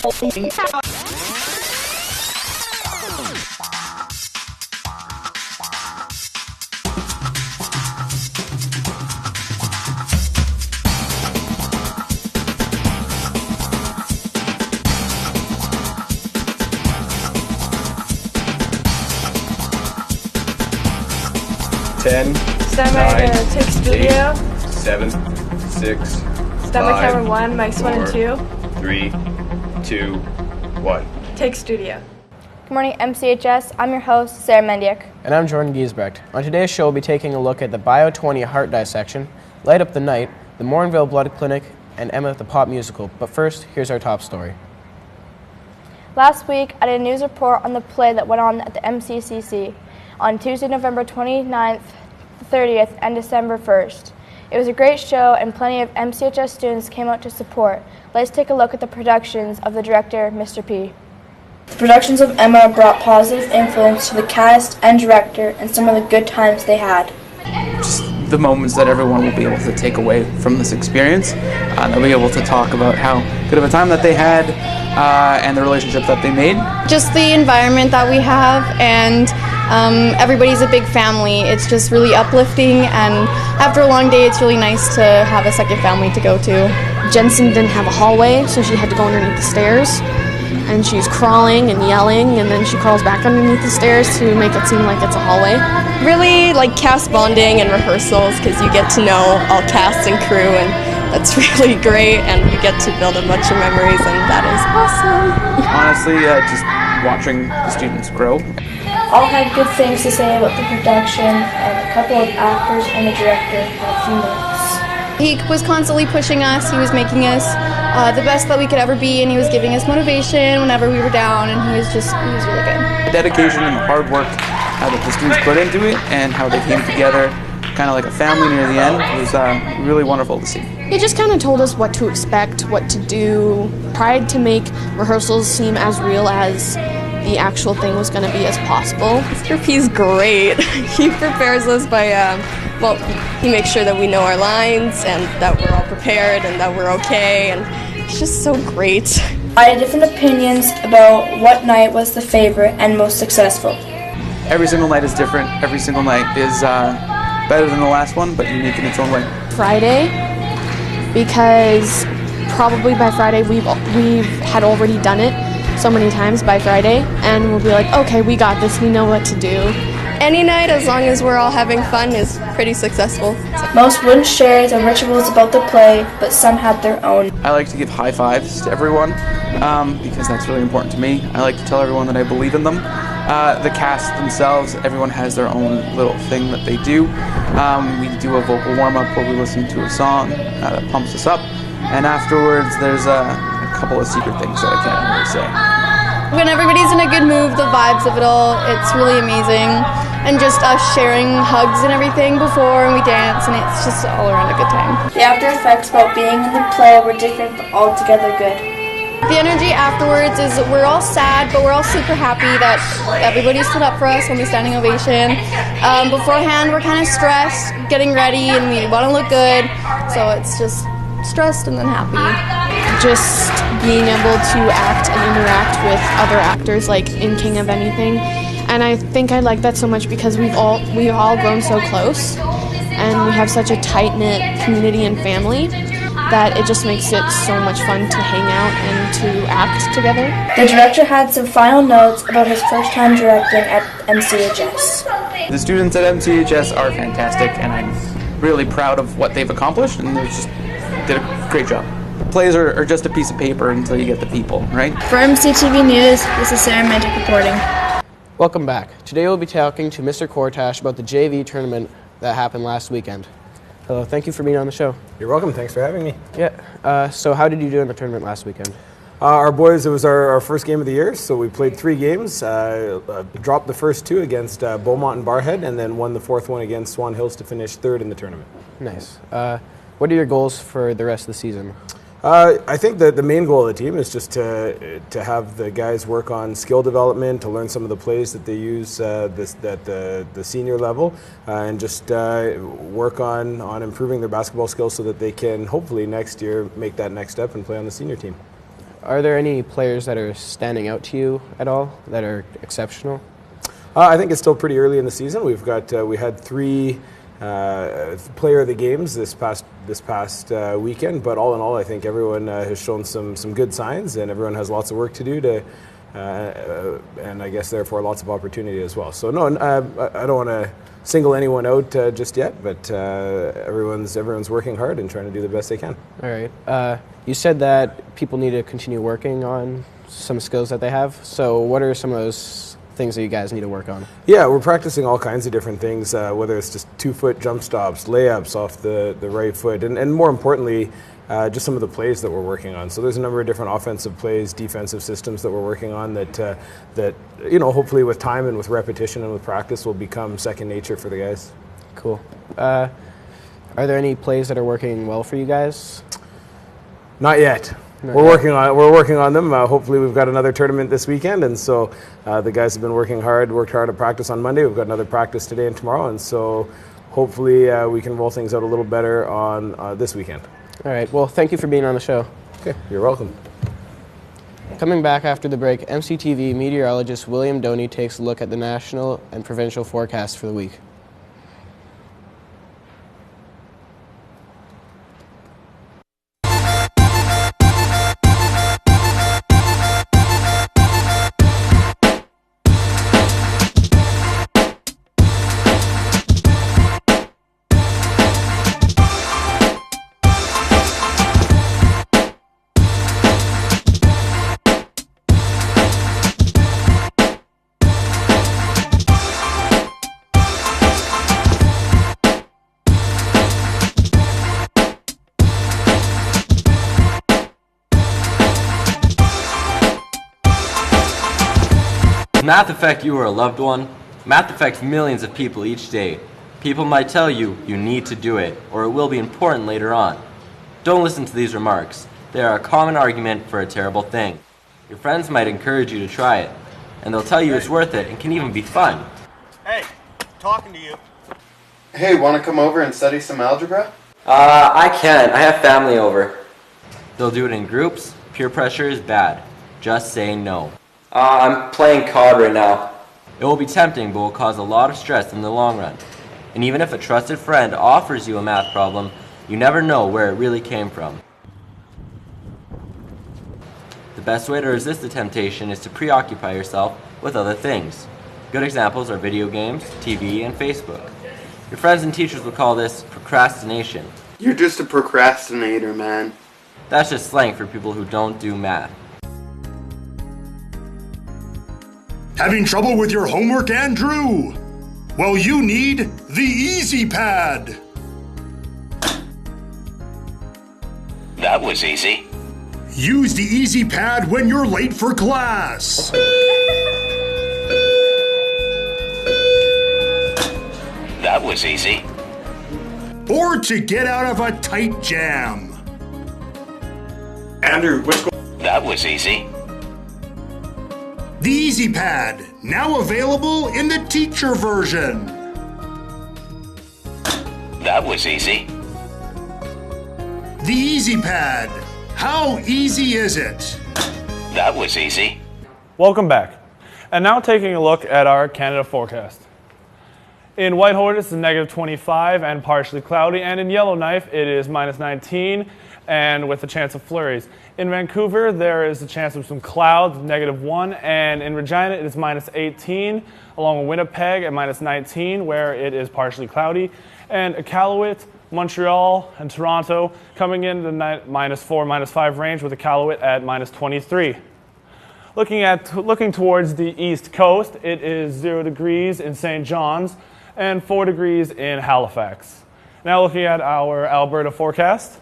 Ten, Stand by nine, to take studio. 7, 6, Stand by 5, camera 1, mics 1 and 2. 3, 2, 1. Take studio. Good morning, MCHS. I'm your host, Sarah Mendiak. And I'm Jordan Giesbrecht. On today's show, we'll be taking a look at the Bio 20 Heart Dissection, Light Up the Night, the Morinville Blood Clinic, and Emma the Pop Musical. But first, here's our top story. Last week, I did a news report on the play that went on at the MCCC on Tuesday, November 29th, 30th, and December 1st. It was a great show, and plenty of MCHS students came out to support. Let's take a look at the productions of the director, Mr. P. The productions of Emma brought positive influence to the cast and director and some of the good times they had. Just the moments that everyone will be able to take away from this experience. They'll be able to talk about how good of a time that they had and the relationships that they made. Just the environment that we have, and everybody's a big family. It's just really uplifting, and after a long day, it's really nice to have a second family to go to. Jensen didn't have a hallway, so she had to go underneath the stairs. And she's crawling and yelling, and then she crawls back underneath the stairs to make it seem like it's a hallway. Really like cast bonding and rehearsals, because you get to know all cast and crew, and that's really great, and you get to build a bunch of memories, and that is awesome. Honestly, just watching the students grow. All had good things to say about the production, and a couple of actors and the director had a few notes. He was constantly pushing us. He was making us the best that we could ever be, and he was giving us motivation whenever we were down, and he was really good. The dedication and the hard work that the students put into it, and how they came together kind of like a family near the end, was really wonderful to see. He just kind of told us what to expect, what to do, tried to make rehearsals seem as real as the actual thing was going to be as possible. Mr. P's great. He prepares us by, he makes sure that we know our lines and that we're all prepared and that we're okay, and it's just so great. I had different opinions about what night was the favorite and most successful. Every single night is different. Every single night is better than the last one, but unique in its own way. Friday, because probably by Friday we've had already done it so many times by Friday, and we'll be like, okay, we got this, we know what to do. Any night, as long as we're all having fun, is pretty successful. Most wouldn't share the rituals about the play, but some had their own. I like to give high fives to everyone because that's really important to me. I like to tell everyone that I believe in them. The cast themselves, everyone has their own little thing that they do. We do a vocal warm-up where we listen to a song that pumps us up, and afterwards there's a couple of secret things that I can't really say. When everybody's in a good mood, the vibes of it all, it's really amazing. And just us sharing hugs and everything before, and we dance, and it's just all around a good time. The after effects about being in the play were different but altogether good. The energy afterwards is we're all sad, but we're all super happy that everybody stood up for us on the standing ovation. Beforehand, we're kind of stressed, getting ready, and we want to look good, so it's just stressed and then happy. Just being able to act and interact with other actors, like in King of Anything. And I think I like that so much because we've all grown so close, and we have such a tight-knit community and family that it just makes it so much fun to hang out and to act together. The director had some final notes about his first time directing at MCHS. The students at MCHS are fantastic, and I'm really proud of what they've accomplished, and they just did a great job. Plays are just a piece of paper until you get the people, right? For MCTV News, this is Sarah Mendiak reporting. Welcome back. Today we'll be talking to Mr. Kortash about the JV tournament that happened last weekend. Hello, thank you for being on the show. You're welcome, thanks for having me. Yeah, so how did you do in the tournament last weekend? Our boys, it was our first game of the year, so we played 3 games, dropped the first 2 against Beaumont and Barhead, and then won the 4th one against Swan Hills to finish 3rd in the tournament. Nice. What are your goals for the rest of the season? I think that the main goal of the team is just to have the guys work on skill development, to learn some of the plays that they use at the senior level, and just work on improving their basketball skills so that they can hopefully next year make that next step and play on the senior team. Are there any players that are standing out to you at all that are exceptional? I think it's still pretty early in the season. We had 3 player of the games this past weekend, but all in all, I think everyone has shown some good signs, and everyone has lots of work to do and I guess therefore lots of opportunity as well. So no, I don't want to single anyone out just yet, but everyone's working hard and trying to do the best they can. All right. You said that people need to continue working on some skills that they have. So what are some of those things that you guys need to work on? Yeah, we're practicing all kinds of different things, whether it's just 2-foot jump stops, layups off the right foot, and more importantly, just some of the plays that we're working on. So there's a number of different offensive plays, defensive systems that we're working on that hopefully with time and with repetition and with practice will become second nature for the guys. Cool. Are there any plays that are working well for you guys? Not yet. We're working on them. Hopefully we've got another tournament this weekend, and so the guys have been worked hard at practice on Monday. We've got another practice today and tomorrow, and so hopefully we can roll things out a little better on this weekend. All right. Well, thank you for being on the show. Okay, you're welcome. Coming back after the break, MCTV meteorologist William Doney takes a look at the national and provincial forecast for the week. Does math affect you or a loved one? Math affects millions of people each day. People might tell you you need to do it, or it will be important later on. Don't listen to these remarks. They are a common argument for a terrible thing. Your friends might encourage you to try it, and they'll tell you it's worth it and can even be fun. Hey, talking to you. Hey, want to come over and study some algebra? I can't. I have family over. They'll do it in groups. Peer pressure is bad. Just say no. I'm playing COD right now. It will be tempting, but will cause a lot of stress in the long run. And even if a trusted friend offers you a math problem, you never know where it really came from. The best way to resist the temptation is to preoccupy yourself with other things. Good examples are video games, TV, and Facebook. Your friends and teachers will call this procrastination. You're just a procrastinator, man. That's just slang for people who don't do math. Having trouble with your homework, Andrew? Well, you need the Easy Pad. That was easy. Use the Easy Pad when you're late for class. That was easy. Or to get out of a tight jam. Andrew, which one? That was easy. The Easy Pad, now available in the teacher version. That was easy. The Easy Pad, how easy is it? That was easy. Welcome back. And now taking a look at our Canada forecast. In Whitehorse, it's -25 and partially cloudy, and in Yellowknife, it is -19 and with a chance of flurries. In Vancouver, there is a chance of some clouds, -1, and in Regina, it is -18, along with Winnipeg at -19, where it is partially cloudy, and Iqaluit, Montreal, and Toronto coming in the -4, -5 range, with Iqaluit at -23. Looking towards the east coast, it is 0 degrees in St. John's and 4 degrees in Halifax. Now looking at our Alberta forecast.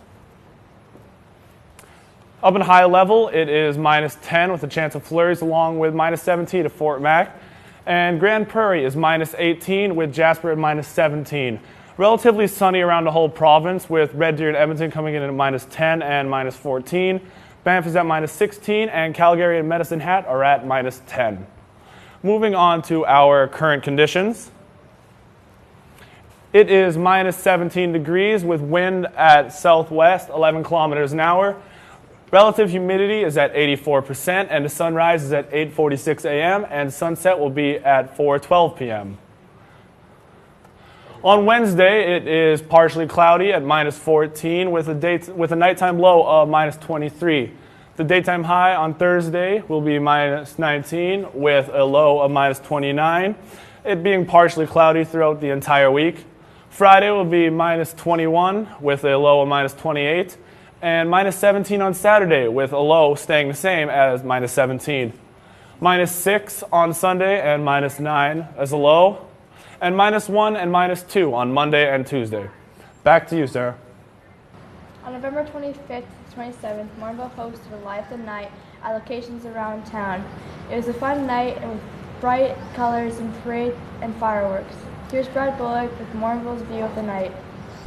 Up in high level, it is -10 with a chance of flurries, along with -17 at Fort Mac. And Grand Prairie is -18 with Jasper at -17. Relatively sunny around the whole province, with Red Deer and Edmonton coming in at -10 and -14. Banff is at -16, and Calgary and Medicine Hat are at -10. Moving on to our current conditions. It is -17 degrees with wind at southwest, 11 kilometers an hour. Relative humidity is at 84%, and the sunrise is at 8:46 a.m., and sunset will be at 4:12 p.m. On Wednesday, it is partially cloudy at -14 with a nighttime low of -23. The daytime high on Thursday will be -19 with a low of -29, it being partially cloudy throughout the entire week. Friday will be -21 with a low of -28, and -17 on Saturday with a low staying the same as -17. -6 on Sunday and -9 as a low, and -1 and -2 on Monday and Tuesday. Back to you, Sarah. On November 25th to 27th, Morinville hosted a Light the Night at locations around town. It was a fun night and with bright colors and parade and fireworks. Here's Brad Bullock with Morinville's view of the night.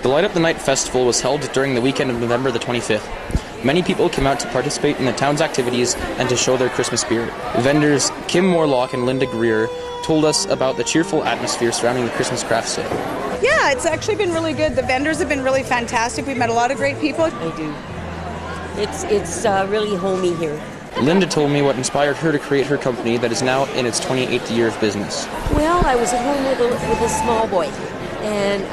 The Light Up the Night festival was held during the weekend of November the 25th. Many people came out to participate in the town's activities and to show their Christmas spirit. Vendors Kim Morlock and Linda Greer told us about the cheerful atmosphere surrounding the Christmas craft sale. Yeah, it's actually been really good. The vendors have been really fantastic. We've met a lot of great people. I do. It's really homey here. Linda told me what inspired her to create her company that is now in its 28th year of business. Well, I was at home with a small boy, and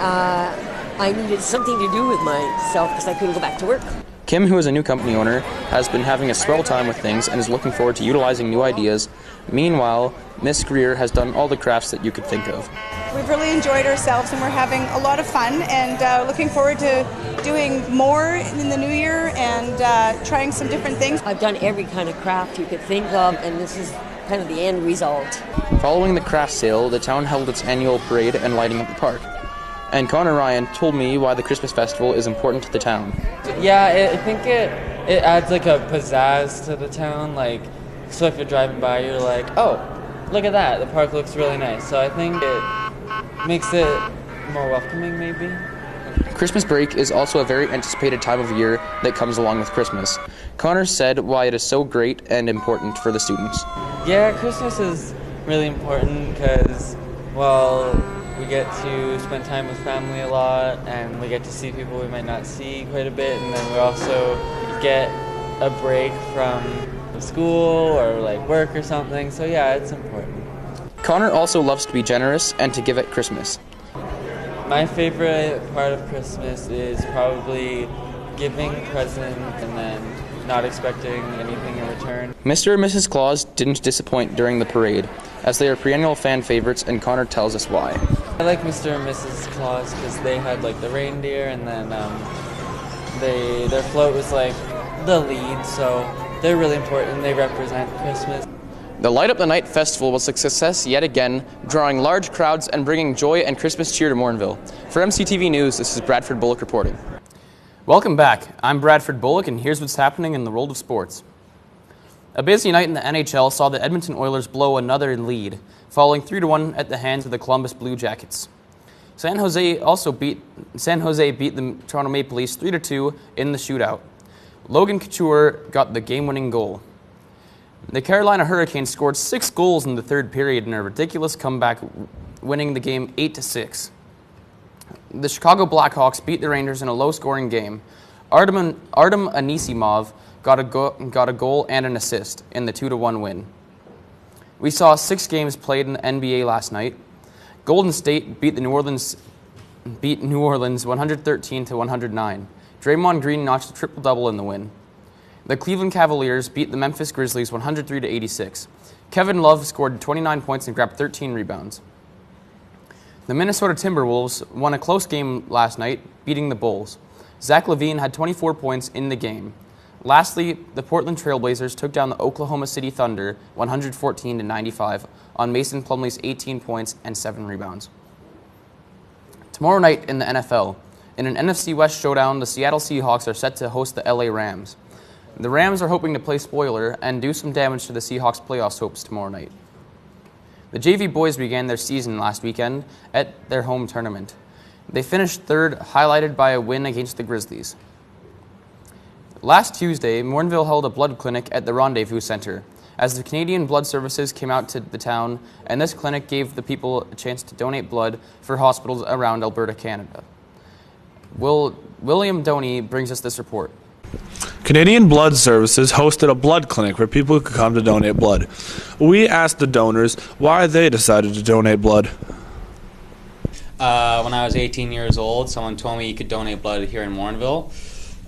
I needed something to do with myself because I couldn't go back to work. Kim, who is a new company owner, has been having a swell time with things and is looking forward to utilizing new ideas. Meanwhile, Miss Greer has done all the crafts that you could think of. We've really enjoyed ourselves and we're having a lot of fun and looking forward to doing more in the new year and trying some different things. I've done every kind of craft you could think of, and this is kind of the end result. Following the craft sale, the town held its annual parade and lighting up the park. And Connor Ryan told me why the Christmas festival is important to the town. Yeah, I think it adds like a pizzazz to the town. Like, so if you're driving by, you're like, oh, look at that, the park looks really nice. So I think it makes it more welcoming, maybe. Christmas break is also a very anticipated time of year that comes along with Christmas. Connor said why it is so great and important for the students. Yeah, Christmas is really important because, well, we get to spend time with family a lot, and we get to see people we might not see quite a bit, and then we also get a break from school or like work or something, so yeah, it's important. Connor also loves to be generous and to give at Christmas. My favorite part of Christmas is probably giving presents and then not expecting anything in return. Mr. and Mrs. Claus didn't disappoint during the parade, as they are perennial fan favorites, and Connor tells us why. I like Mr. and Mrs. Claus because they had like the reindeer, and then their float was like the lead, so they're really important. They represent Christmas. The Light Up the Night festival was a success yet again, drawing large crowds and bringing joy and Christmas cheer to Morinville. For MCTV News, this is Bradford Bullock reporting. Welcome back. I'm Bradford Bullock, and here's what's happening in the world of sports. A busy night in the NHL saw the Edmonton Oilers blow another lead, falling 3-1 at the hands of the Columbus Blue Jackets. San Jose beat the Toronto Maple Leafs 3-2 in the shootout. Logan Couture got the game-winning goal. The Carolina Hurricanes scored 6 goals in the third period in a ridiculous comeback, winning the game 8-6. The Chicago Blackhawks beat the Rangers in a low-scoring game. Artem Anisimov got a goal and an assist in the 2-1 win. We saw 6 games played in the NBA last night. Golden State beat New Orleans 113-109. Draymond Green notched a triple-double in the win. The Cleveland Cavaliers beat the Memphis Grizzlies 103-86. Kevin Love scored 29 points and grabbed 13 rebounds. The Minnesota Timberwolves won a close game last night, beating the Bulls. Zach LaVine had 24 points in the game. Lastly, the Portland Trailblazers took down the Oklahoma City Thunder 114-95 on Mason Plumlee's 18 points and 7 rebounds. Tomorrow night in the NFL, in an NFC West showdown, the Seattle Seahawks are set to host the LA Rams. The Rams are hoping to play spoiler and do some damage to the Seahawks' playoffs hopes tomorrow night. The JV boys began their season last weekend at their home tournament. They finished third, highlighted by a win against the Grizzlies. Last Tuesday, Morinville held a blood clinic at the Rendezvous Center, as the Canadian Blood Services came out to the town, and this clinic gave the people a chance to donate blood for hospitals around Alberta, Canada. William Doney brings us this report. Canadian Blood Services hosted a blood clinic where people could come to donate blood. We asked the donors why they decided to donate blood. When I was 18 years old, someone told me you could donate blood here in Warrenville.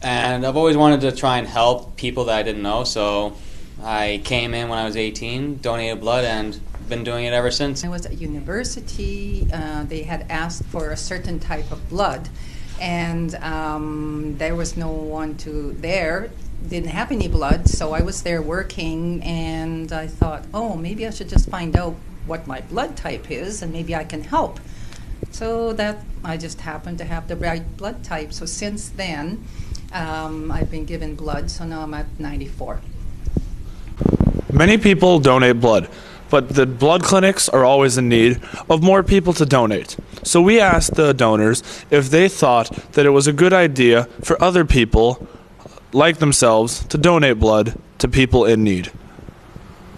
And I've always wanted to try and help people that I didn't know, so I came in when I was 18, donated blood, and been doing it ever since. I was at university. They had asked for a certain type of blood, and there was no one there. Didn't have any blood, so I was there working, and I thought, oh, maybe I should just find out what my blood type is, and maybe I can help. So that I just happened to have the right blood type. So since then, I've been given blood, so now I'm at 94. Many people donate blood, but the blood clinics are always in need of more people to donate. So we asked the donors if they thought that it was a good idea for other people like themselves to donate blood to people in need.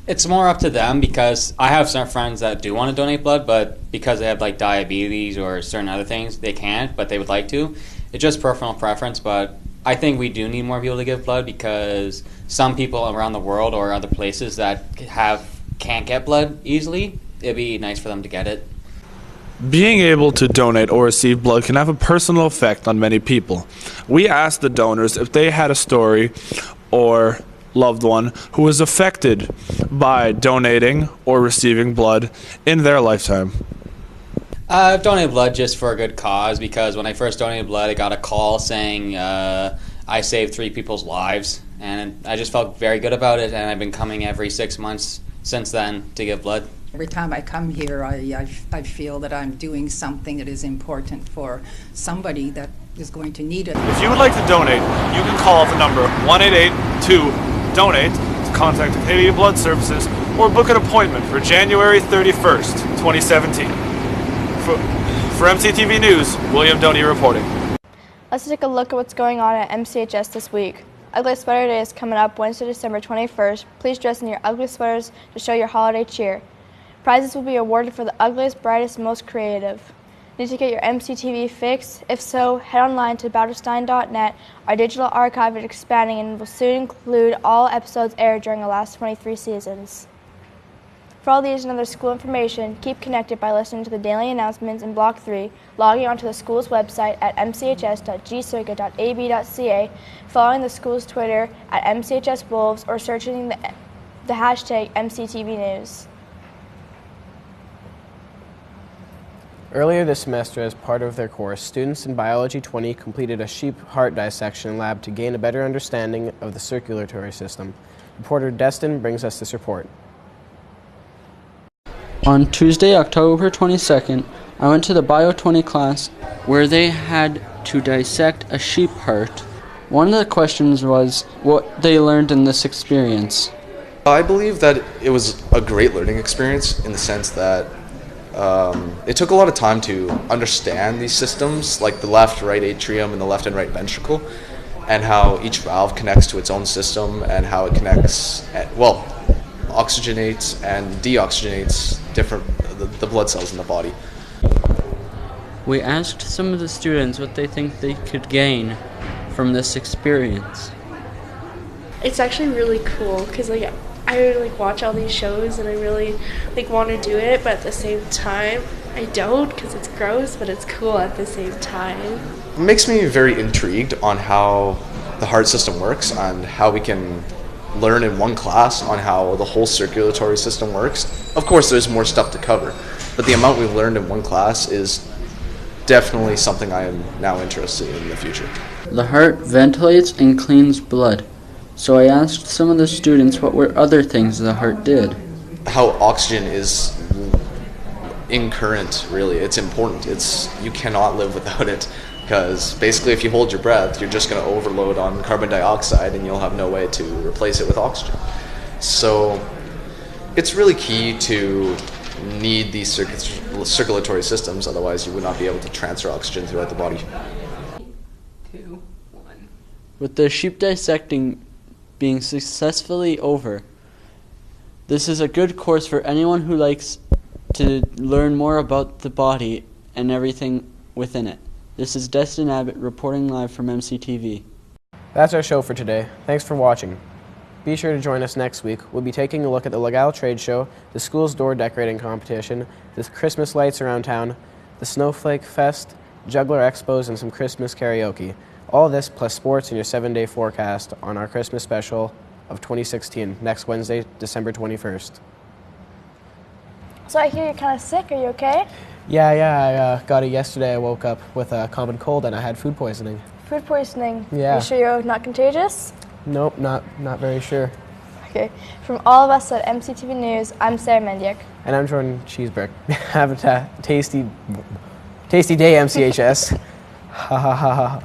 It's more up to them, because I have some friends that do want to donate blood, but because they have like diabetes or certain other things, they can't, but they would like to. It's just personal preference, but I think we do need more people to give blood, because some people around the world or other places that can't get blood easily, it'd be nice for them to get it. Being able to donate or receive blood can have a personal effect on many people. We asked the donors if they had a story or loved one who was affected by donating or receiving blood in their lifetime. I've donated blood just for a good cause, because when I first donated blood, I got a call saying I saved 3 people's lives, and I just felt very good about it, and I've been coming every 6 months since then to give blood. Every time I come here, I feel that I'm doing something that is important for somebody that is going to need it. If you would like to donate, you can call the number 1-888-2-DONATE to contact Canadian Blood Services or book an appointment for January 31st, 2017. For MCTV News, William Doney reporting. Let's take a look at what's going on at MCHS this week. Ugly Sweater Day is coming up Wednesday, December 21st. Please dress in your ugly sweaters to show your holiday cheer. Prizes will be awarded for the ugliest, brightest, and most creative. Need to get your MCTV fix? If so, head online to bouterstein.net. Our digital archive is expanding and will soon include all episodes aired during the last 23 seasons. For all these and other school information, keep connected by listening to the daily announcements in Block 3, logging onto the school's website at mchs.gcircuit.ab.ca, following the school's Twitter at mchswolves, or searching the hashtag MCTV News. Earlier this semester, as part of their course, students in Biology 20 completed a sheep heart dissection lab to gain a better understanding of the circulatory system. Reporter Destin brings us this report. On Tuesday, October 22nd, I went to the Bio 20 class where they had to dissect a sheep heart. One of the questions was what they learned in this experience. I believe that it was a great learning experience in the sense that it took a lot of time to understand these systems, like the left-right atrium and the left and right ventricle, and how each valve connects to its own system and how it connects, oxygenates and deoxygenates the blood cells in the body. We asked some of the students what they think they could gain from this experience. It's actually really cool because I watch all these shows and I really want to do it, but at the same time I don't because it's gross, but it's cool at the same time. It makes me very intrigued on how the heart system works and how we can learn in one class on how the whole circulatory system works. Of course, there's more stuff to cover, but the amount we've learned in one class is definitely something I am now interested in the future. The heart ventilates and cleans blood, so I asked some of the students what were other things the heart did. How oxygen is in current, really. It's important. You cannot live without it. Because basically if you hold your breath, you're just going to overload on carbon dioxide and you'll have no way to replace it with oxygen. So it's really key to need these circulatory systems, otherwise you would not be able to transfer oxygen throughout the body. 2, 1. With the sheep dissecting being successfully over, this is a good course for anyone who likes to learn more about the body and everything within it. This is Destin Abbott reporting live from MCTV. That's our show for today. Thanks for watching. Be sure to join us next week. We'll be taking a look at the Legal Trade Show, the school's door decorating competition, the Christmas lights around town, the Snowflake Fest, Juggler Expos, and some Christmas karaoke. All this plus sports in your 7-day forecast on our Christmas special of 2016, next Wednesday, December 21st. So I hear you're kind of sick. Are you okay? Yeah, I got it yesterday. I woke up with a common cold and I had food poisoning. Food poisoning? Yeah. You sure you're not contagious? Nope, not very sure. Okay. From all of us at MCTV News, I'm Sarah Mendiak. And I'm Jordan Cheesebrick. Have a tasty day, MCHS. Ha ha ha ha.